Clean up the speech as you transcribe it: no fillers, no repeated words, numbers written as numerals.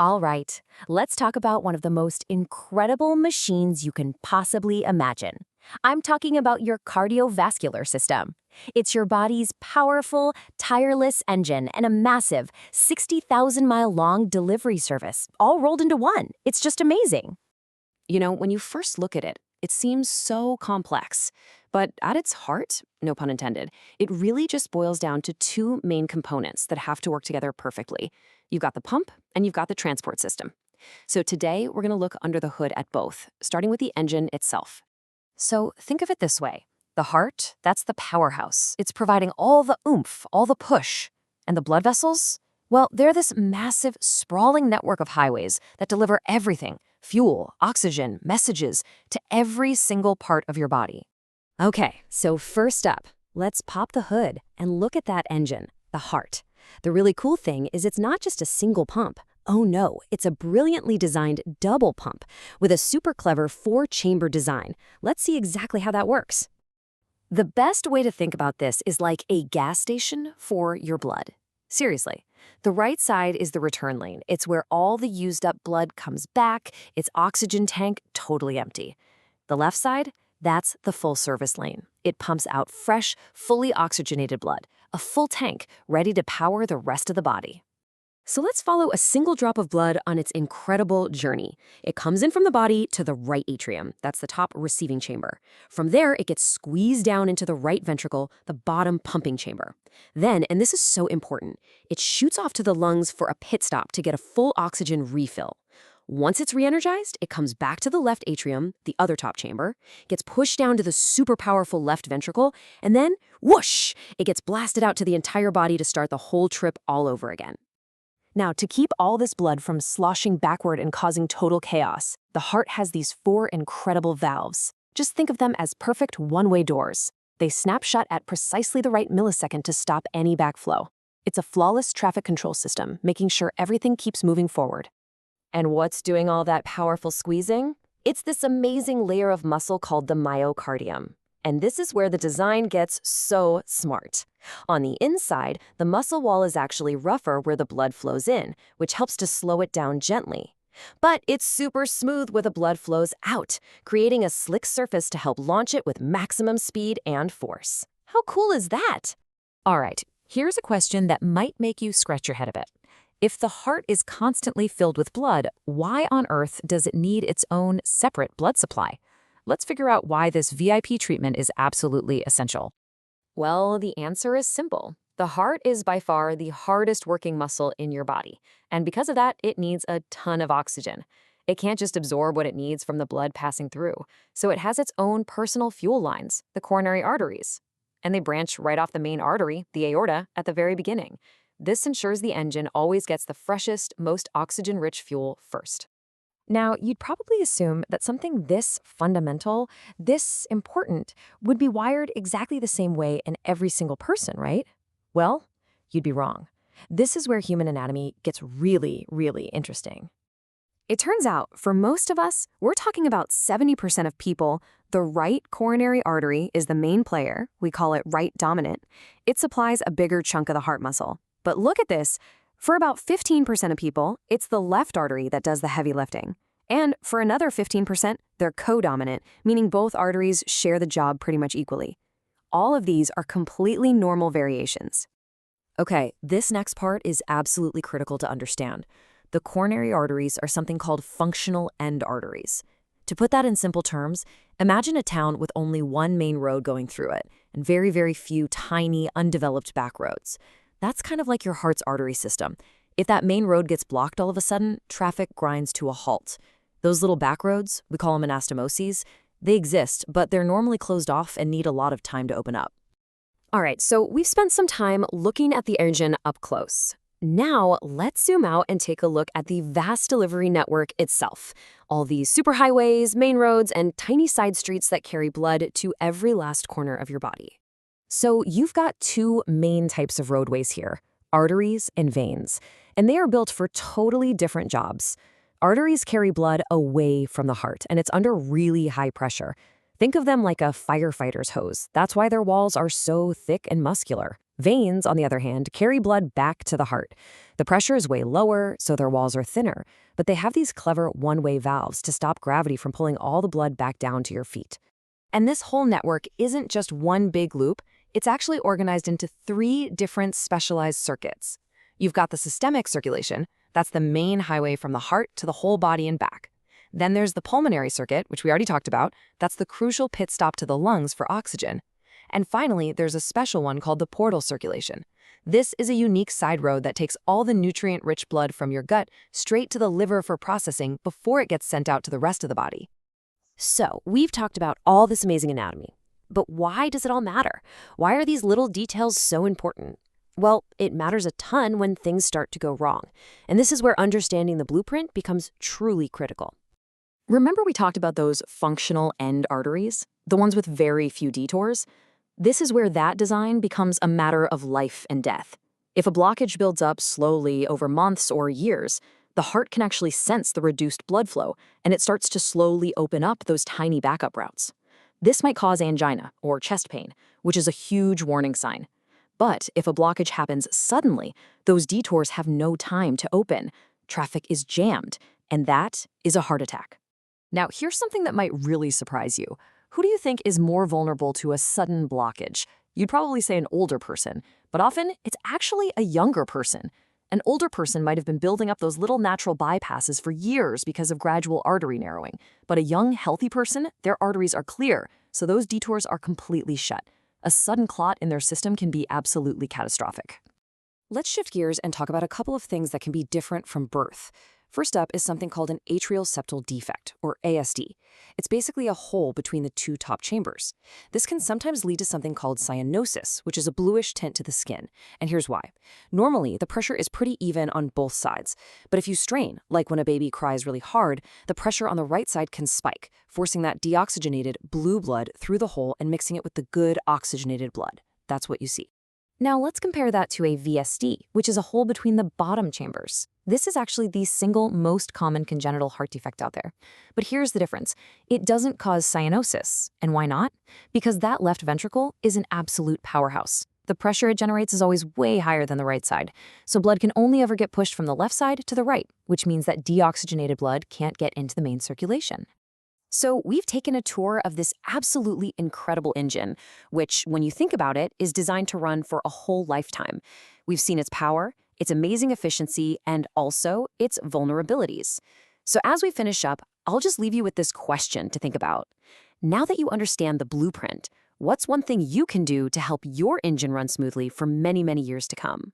All right, let's talk about one of the most incredible machines you can possibly imagine. I'm talking about your cardiovascular system. It's your body's powerful, tireless engine and a massive 60,000-mile-long delivery service, all rolled into one. It's just amazing. When you first look at it, it seems so complex. But at its heart, no pun intended, it really just boils down to two main components that have to work together perfectly. You've got the pump and you've got the transport system. So today, we're going to look under the hood at both, starting with the engine itself. So think of it this way. The heart, that's the powerhouse. It's providing all the oomph, all the push. And the blood vessels? Well, they're this massive, sprawling network of highways that deliver everything, fuel, oxygen, messages, to every single part of your body. Okay, so first up, let's pop the hood and look at that engine, the heart. The really cool thing is it's not just a single pump. Oh no, it's a brilliantly designed double pump with a super clever 4-chamber design. Let's see exactly how that works. The best way to think about this is like a gas station for your blood. Seriously, the right side is the return lane. It's where all the used up blood comes back, its oxygen tank totally empty. The left side? That's the full service lane. It pumps out fresh, fully oxygenated blood, a full tank ready to power the rest of the body. So let's follow a single drop of blood on its incredible journey. It comes in from the body to the right atrium. That's the top receiving chamber. From there, it gets squeezed down into the right ventricle, the bottom pumping chamber. Then, and this is so important, it shoots off to the lungs for a pit stop to get a full oxygen refill. Once it's re-energized, it comes back to the left atrium, the other top chamber, gets pushed down to the super powerful left ventricle, and then, whoosh, it gets blasted out to the entire body to start the whole trip all over again. Now, to keep all this blood from sloshing backward and causing total chaos, the heart has these 4 incredible valves. Just think of them as perfect one-way doors. They snap shut at precisely the right millisecond to stop any backflow. It's a flawless traffic control system, making sure everything keeps moving forward. And what's doing all that powerful squeezing? It's this amazing layer of muscle called the myocardium. And this is where the design gets so smart. On the inside, the muscle wall is actually rougher where the blood flows in, which helps to slow it down gently. But it's super smooth where the blood flows out, creating a slick surface to help launch it with maximum speed and force. How cool is that? All right, here's a question that might make you scratch your head a bit. If the heart is constantly filled with blood, why on earth does it need its own separate blood supply? Let's figure out why this VIP treatment is absolutely essential. Well, the answer is simple. The heart is by far the hardest working muscle in your body, and because of that, it needs a ton of oxygen. It can't just absorb what it needs from the blood passing through, so it has its own personal fuel lines, the coronary arteries. And they branch right off the main artery, the aorta, at the very beginning. This ensures the engine always gets the freshest, most oxygen-rich fuel first. Now, you'd probably assume that something this fundamental, this important, would be wired exactly the same way in every single person, right? Well, you'd be wrong. This is where human anatomy gets really, really interesting. It turns out, for most of us, we're talking about 70% of people, the right coronary artery is the main player. We call it right dominant. It supplies a bigger chunk of the heart muscle. But look at this. For about 15% of people, it's the left artery that does the heavy lifting. And for another 15%, they're co-dominant, meaning both arteries share the job pretty much equally. All of these are completely normal variations. Okay, this next part is absolutely critical to understand. The coronary arteries are something called functional end arteries. To put that in simple terms, imagine a town with only one main road going through it, and very, very few tiny, undeveloped back roads. That's kind of like your heart's artery system. If that main road gets blocked all of a sudden, traffic grinds to a halt. Those little back roads, we call them anastomoses, they exist, but they're normally closed off and need a lot of time to open up. All right, so we've spent some time looking at the engine up close. Now, let's zoom out and take a look at the vast delivery network itself. All these superhighways, main roads, and tiny side streets that carry blood to every last corner of your body. So you've got two main types of roadways here, arteries and veins, and they are built for totally different jobs. Arteries carry blood away from the heart, and it's under really high pressure. Think of them like a firefighter's hose. That's why their walls are so thick and muscular. Veins, on the other hand, carry blood back to the heart. The pressure is way lower, so their walls are thinner, but they have these clever one-way valves to stop gravity from pulling all the blood back down to your feet. And this whole network isn't just one big loop, it's actually organized into 3 different specialized circuits. You've got the systemic circulation, that's the main highway from the heart to the whole body and back. Then there's the pulmonary circuit, which we already talked about. That's the crucial pit stop to the lungs for oxygen. And finally, there's a special one called the portal circulation. This is a unique side road that takes all the nutrient-rich blood from your gut straight to the liver for processing before it gets sent out to the rest of the body. So, we've talked about all this amazing anatomy. But why does it all matter? Why are these little details so important? Well, it matters a ton when things start to go wrong. And this is where understanding the blueprint becomes truly critical. Remember we talked about those functional end arteries? The ones with very few detours? This is where that design becomes a matter of life and death. If a blockage builds up slowly over months or years, the heart can actually sense the reduced blood flow, and it starts to slowly open up those tiny backup routes. This might cause angina or chest pain, which is a huge warning sign. But if a blockage happens suddenly, those detours have no time to open. Traffic is jammed, and that is a heart attack. Now, here's something that might really surprise you. Who do you think is more vulnerable to a sudden blockage? You'd probably say an older person, but often it's actually a younger person. An older person might have been building up those little natural bypasses for years because of gradual artery narrowing. But a young, healthy person, their arteries are clear, so those detours are completely shut. A sudden clot in their system can be absolutely catastrophic. Let's shift gears and talk about a couple of things that can be different from birth. First up is something called an atrial septal defect, or ASD. It's basically a hole between the 2 top chambers. This can sometimes lead to something called cyanosis, which is a bluish tint to the skin. And here's why. Normally, the pressure is pretty even on both sides. But if you strain, like when a baby cries really hard, the pressure on the right side can spike, forcing that deoxygenated blue blood through the hole and mixing it with the good oxygenated blood. That's what you see. Now let's compare that to a VSD, which is a hole between the bottom chambers. This is actually the single most common congenital heart defect out there. But here's the difference. It doesn't cause cyanosis. And why not? Because that left ventricle is an absolute powerhouse. The pressure it generates is always way higher than the right side. So blood can only ever get pushed from the left side to the right, which means that deoxygenated blood can't get into the main circulation. So we've taken a tour of this absolutely incredible engine, which, when you think about it, is designed to run for a whole lifetime. We've seen its power, its amazing efficiency, and also its vulnerabilities. So as we finish up, I'll just leave you with this question to think about. Now that you understand the blueprint, what's one thing you can do to help your engine run smoothly for many, many years to come?